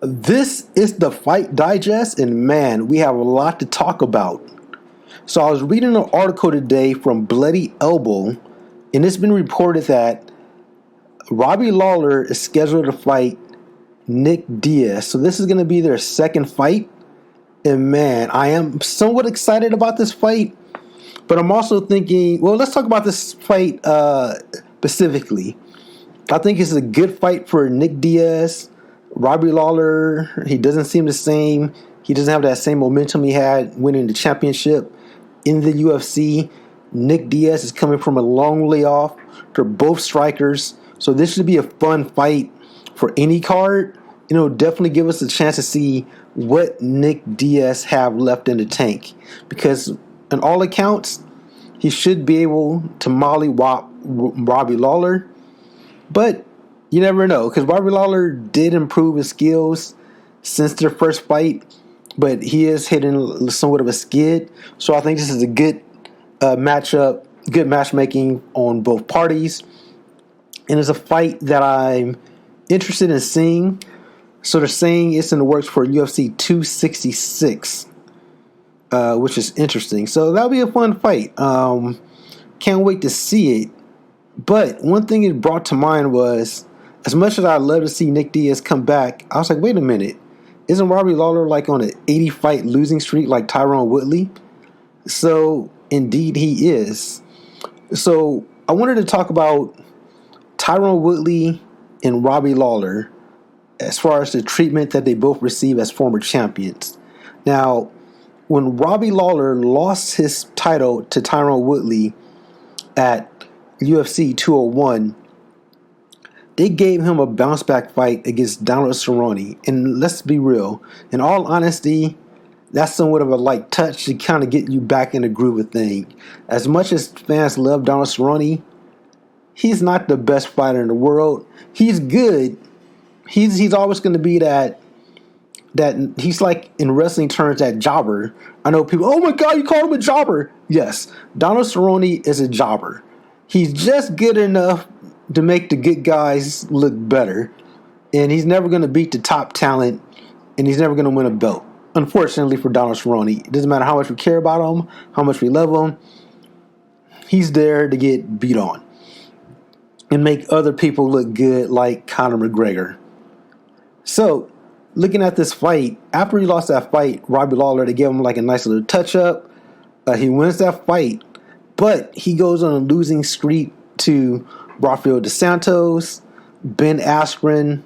This is the Fight Digest, and man, we have a lot to talk about. So, I was reading an article today from Bloody Elbow, and it's been reported that Robbie Lawler is scheduled to fight Nick Diaz. So, this is going to be their second fight, and man, I am somewhat excited about this fight, but I'm also thinking, well, let's talk about this fight specifically. I think it's a good fight for Nick Diaz. Robbie Lawler, he doesn't seem the same. He doesn't have that same momentum he had winning the championship in the UFC. Nick Diaz is coming from a long layoff. They're both strikers. So this should be a fun fight for any card. It'll definitely give us a chance to see what Nick Diaz have left in the tank. Because in all accounts, he should be able to mollywop Robbie Lawler. But you never know, because Robbie Lawler did improve his skills since their first fight, but he is hitting somewhat of a skid. So I think this is a good matchup, good matchmaking on both parties. And it's a fight that I'm interested in seeing. So they're saying it's in the works for UFC 266, which is interesting. So that'll be a fun fight. Can't wait to see it. But one thing it brought to mind was, as much as I'd love to see Nick Diaz come back, I was like, wait a minute. Isn't Robbie Lawler like on an 80-fight losing streak like Tyron Woodley? So, indeed he is. So, I wanted to talk about Tyron Woodley and Robbie Lawler as far as the treatment that they both receive as former champions. Now, when Robbie Lawler lost his title to Tyron Woodley at UFC 201, they gave him a bounce back fight against Donald Cerrone. And let's be real, in all honesty, that's somewhat of a light touch to kind of get you back in the groove of thing. As much as fans love Donald Cerrone, he's not the best fighter in the world. He's good. He's always going to be that he's like, in wrestling terms, that jobber. I know people, oh my God, you called him a jobber. Yes, Donald Cerrone is a jobber. He's just good enough to make the good guys look better. And he's never going to beat the top talent. And he's never going to win a belt. Unfortunately for Donald Cerrone. It doesn't matter how much we care about him, how much we love him. He's there to get beat on. And make other people look good like Conor McGregor. So, looking at this fight, after he lost that fight, Robbie Lawler, they gave him like a nice little touch-up. He wins that fight. But he goes on a losing streak to Rafael dos Santos, Ben Askren,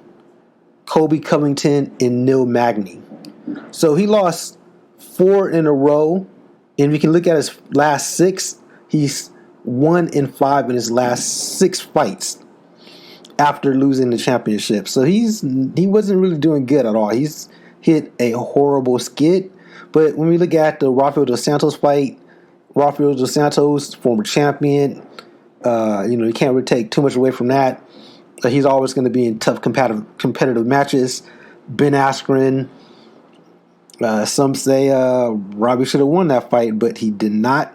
Colby Covington, and Neil Magny. So he lost 4 in a row. And we can look at his last 6. He's 1-5 in his last 6 fights after losing the championship. So he wasn't really doing good at all. He's hit a horrible skid. But when we look at the Rafael dos Santos fight, Rafael dos Santos, former champion, you can't really take too much away from that. He's always going to be in tough competitive matches. Ben Askren, some say Robbie should have won that fight, but he did not.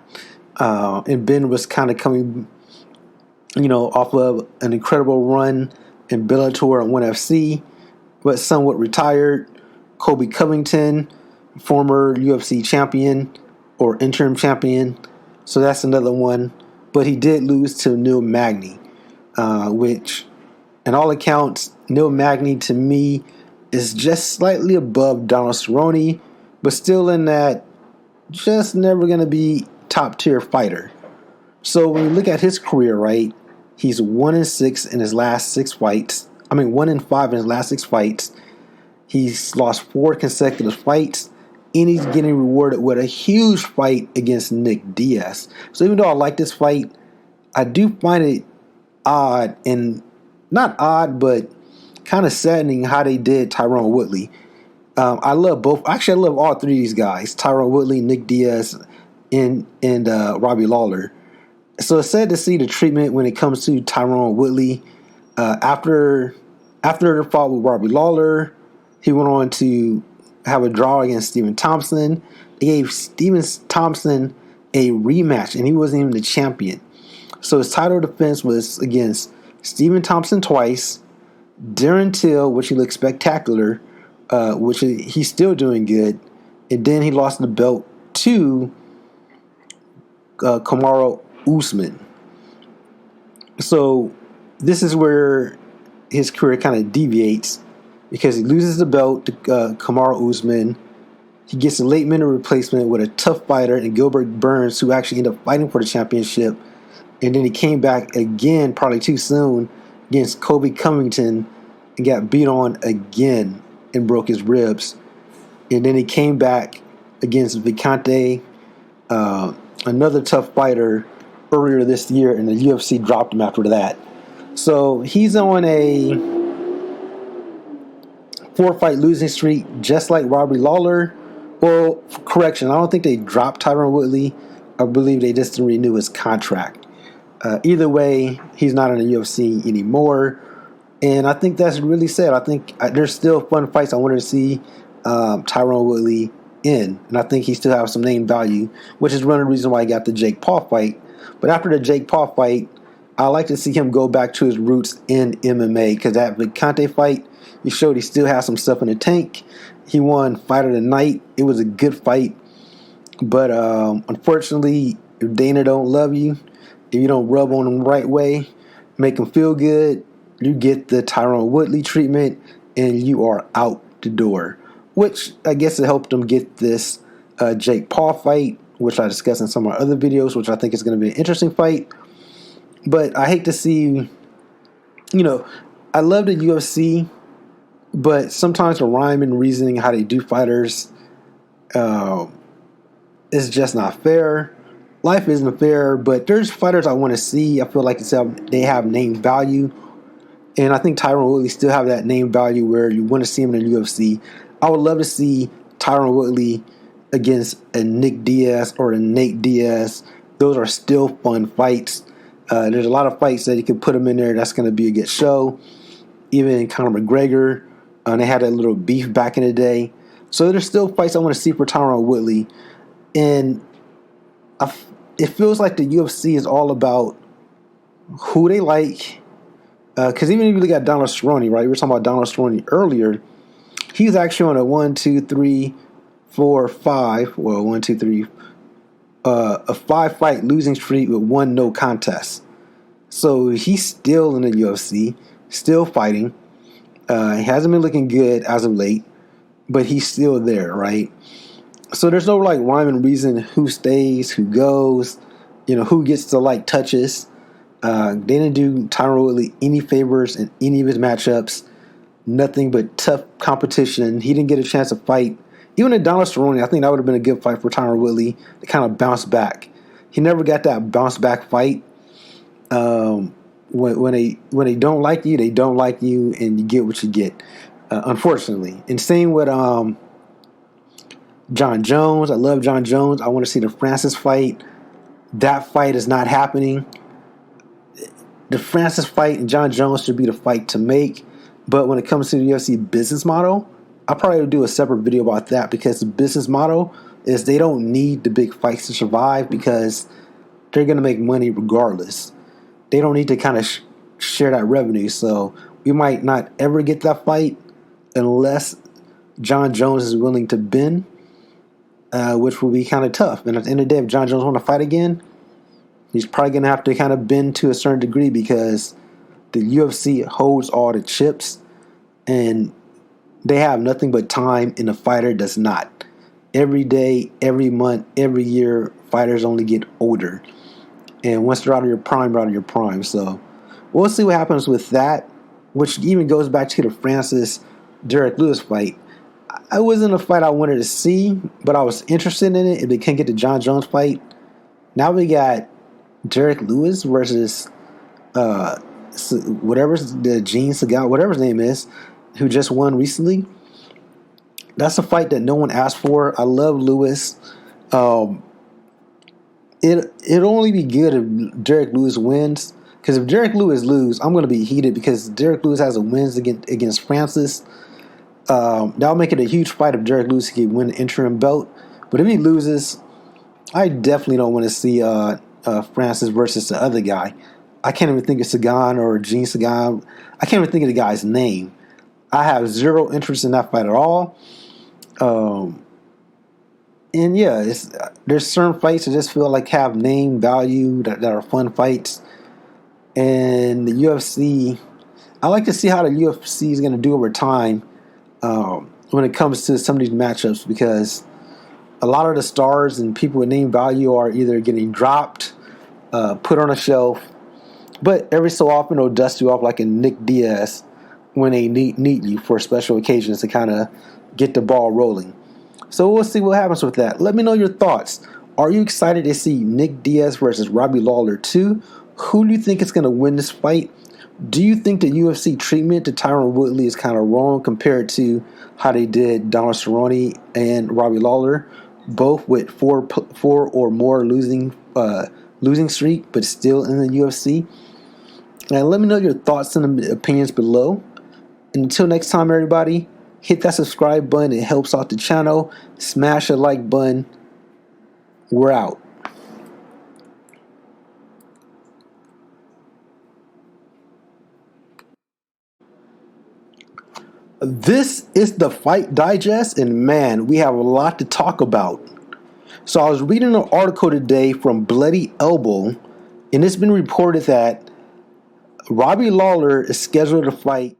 And Ben was kind of coming, off of an incredible run in Bellator and ONE FC, but somewhat retired. Colby Covington, former UFC champion or interim champion. So that's another one. But he did lose to Neil Magny, which, in all accounts, Neil Magny to me is just slightly above Donald Cerrone, but still in that just never going to be top tier fighter. So when you look at his career, right, he's 1-6 in his last 6 fights. 1-5 in his last 6 fights. He's lost 4 consecutive fights. And he's getting rewarded with a huge fight against Nick Diaz. So even though I like this fight, I do find it odd, and not odd, but kind of saddening how they did Tyron Woodley. I love both. Actually, I love all 3 of these guys: Tyron Woodley, Nick Diaz, and Robbie Lawler. So it's sad to see the treatment when it comes to Tyron Woodley. After the fight with Robbie Lawler, he went on to have a draw against Stephen Thompson. They gave Stephen Thompson a rematch, and he wasn't even the champion. So his title defense was against Stephen Thompson twice, Darren Till, which he looked spectacular, which he's still doing good. And then he lost the belt to Kamaru Usman. So this is where his career kind of deviates, because he loses the belt to Kamaru Usman. He gets a late-minute replacement with a tough fighter in Gilbert Burns, who actually ended up fighting for the championship. And then he came back again, probably too soon, against Kobe Covington and got beat on again and broke his ribs. And then he came back against Vicante, another tough fighter, earlier this year, and the UFC dropped him after that. So he's on a 4-fight losing streak, just like Robbie Lawler. Well, correction, I don't think they dropped Tyron Woodley. I believe they just didn't renew his contract. Either way, he's not in the UFC anymore. And I think that's really sad. I think there's still fun fights I wanted to see Tyron Woodley in. And I think he still has some name value, which is one of the reasons why he got the Jake Paul fight. But after the Jake Paul fight, I like to see him go back to his roots in MMA, because that Vicante fight, he showed he still has some stuff in the tank. He won Fight of the Night. It was a good fight. But unfortunately, if Dana don't love you, if you don't rub on him the right way, make him feel good, you get the Tyron Woodley treatment, and you are out the door. Which I guess it helped him get this Jake Paul fight, which I discussed in some of my other videos, which I think is going to be an interesting fight. But I hate to see, I love the UFC, but sometimes the rhyme and reasoning how they do fighters is just not fair. Life isn't fair, but there's fighters I want to see. I feel like they have name value. And I think Tyron Woodley still have that name value where you want to see him in the UFC. I would love to see Tyron Woodley against a Nick Diaz or a Nate Diaz. Those are still fun fights. There's a lot of fights that you can put him in there. That's going to be a good show. Even Conor McGregor, they had a little beef back in the day. So there's still fights I want to see for Tyron Woodley. And it feels like the UFC is all about who they like. Because even if you look at Donald Cerrone, right? We were talking about Donald Cerrone earlier. He's actually on a 1, 2, 3, 4, 5. Well, 1, 2, 3. A 5-fight losing streak with 1 no contest. So he's still in the UFC, still fighting. He hasn't been looking good as of late, but he's still there, right? So there's no rhyme and reason who stays, who goes, who gets to touches. They didn't do Tyron Woodley any favors in any of his matchups. Nothing but tough competition. He didn't get a chance to fight. Even in Donald Cerrone, I think that would have been a good fight for Tyron Woodley to kind of bounce back. He never got that bounce back fight. When they don't like you, they don't like you, and you get what you get. Unfortunately, and same with John Jones. I love John Jones. I want to see the Francis fight. That fight is not happening. The Francis fight and John Jones should be the fight to make. But when it comes to the UFC business model, I'll probably do a separate video about that, because the business model is they don't need the big fights to survive, because they're going to make money regardless. They don't need to kind of share that revenue. So we might not ever get that fight unless John Jones is willing to bend, which will be kind of tough. And at the end of the day, if John Jones want to fight again, he's probably going to have to kind of bend to a certain degree, because the UFC holds all the chips, and they have nothing but time, and the fighter does not. Every day, every month, every year, fighters only get older. And once they're out of your prime, they're out of your prime. So we'll see what happens with that, which even goes back to the Francis-Derek Lewis fight. It wasn't a fight I wanted to see, but I was interested in it. If they can't get the John Jones fight, now we got Derek Lewis versus whatever's the Gene Segal, whatever his name is, who just won recently. That's a fight that no one asked for. I love Lewis. It'll only be good if Derek Lewis wins. Because if Derek Lewis loses, I'm going to be heated, because Derek Lewis has a wins against Francis. That'll make it a huge fight if Derek Lewis can win the interim belt. But if he loses, I definitely don't want to see Francis versus the other guy. I can't even think of Sagan or Gene Sagan. I can't even think of the guy's name. I have zero interest in that fight at all. Um, and yeah, there's certain fights that just feel like have name value that are fun fights. And the UFC, I like to see how the UFC is going to do over time when it comes to some of these matchups, because a lot of the stars and people with name value are either getting dropped, put on a shelf, but every so often they'll dust you off like a Nick Diaz when they need you for special occasions to kind of get the ball rolling. So we'll see what happens with that. Let me know your thoughts. Are you excited to see Nick Diaz versus Robbie Lawler 2? Who do you think is going to win this fight? Do you think the UFC treatment to Tyron Woodley is kind of wrong compared to how they did Donald Cerrone and Robbie Lawler, both with four or more losing streak, but still in the UFC? And let me know your thoughts and opinions below. And until next time, everybody, hit that subscribe button. It helps out the channel. Smash the like button. We're out. This is the Fight Digest, and man, we have a lot to talk about. So I was reading an article today from Bloody Elbow, and it's been reported that Robbie Lawler is scheduled to fight